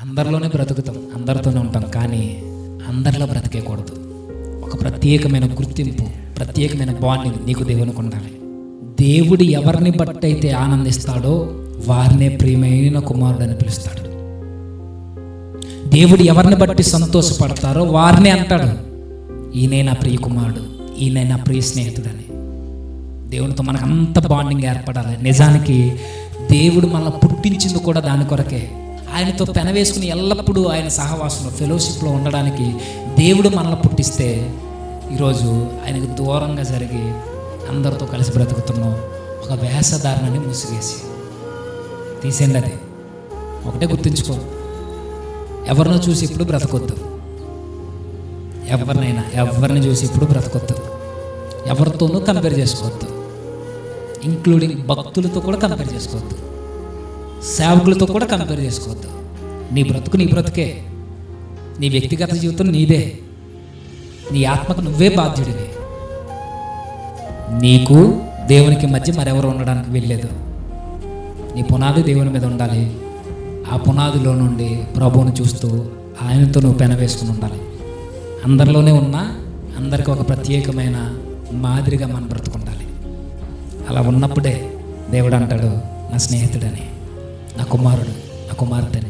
అందరిలోనే బ్రతుకుతాం, అందరితోనే ఉంటాం, కానీ అందరిలో బ్రతికేయకూడదు. ఒక ప్రత్యేకమైన గుర్తింపు, ప్రత్యేకమైన బాండింగ్ నీకు దేవునికి ఉండాలి. దేవుడు ఎవరిని బట్టి అయితే ఆనందిస్తాడో వారినే ప్రియమైన కుమారుడు అని పిలుస్తాడు. దేవుడు ఎవరిని బట్టి సంతోషపడతారో వారినే అంటాడు, ఈయనే నా ప్రియ కుమారుడు, ఈయన నా ప్రియ స్నేహితుడని. దేవునితో మనకు అంత బాండింగ్ ఏర్పడాలి. నిజానికి దేవుడు మనల్ని పుట్టించింది కూడా దాని కొరకే. ఆయనతో పెనవేసుకుని ఎల్లప్పుడూ ఆయన సహవాసంలో, ఫెలోషిప్లో ఉండడానికి దేవుడు మనల్ని పుట్టిస్తే ఈరోజు ఆయనకు దూరంగా జరిగి అందరితో కలిసి బ్రతుకుతున్నాం. ఒక వేషధారణని ముసిగేసి తీసేయండి. అది ఒకటే గుర్తుంచుకో, ఎవరినో చూసి ఇప్పుడు బ్రతకొద్దు. ఎవరిని చూసి ఇప్పుడు బ్రతకొద్దు. ఎవరితోనూ కంపేర్ చేసుకోవద్దు. ఇంక్లూడింగ్ భక్తులతో కూడా కంపేర్ చేసుకోవద్దు, సేవకులతో కూడా కంపేర్ చేసుకోవద్దు. నీ బ్రతుకు నీ బ్రతుకే, నీ వ్యక్తిగత జీవితం నీదే, నీ ఆత్మకు నువ్వే బాధ్యుడివి. నీకు దేవునికి మధ్య మరెవరు ఉండడానికి వెళ్ళలేదు. నీ పునాది దేవుని మీద ఉండాలి. ఆ పునాదిలో నుండి ప్రభువును చూస్తూ ఆయనతో నువ్వు పెనవేసుకుని ఉండాలి. అందరిలోనే ఉన్నా అందరికీ ఒక ప్రత్యేకమైన మాదిరిగా మనం బ్రతుకుండాలి. అలా ఉన్నప్పుడే దేవుడు అంటాడు, నా స్నేహితుడని, నా కుమారుడు, నా కుమార్తెని.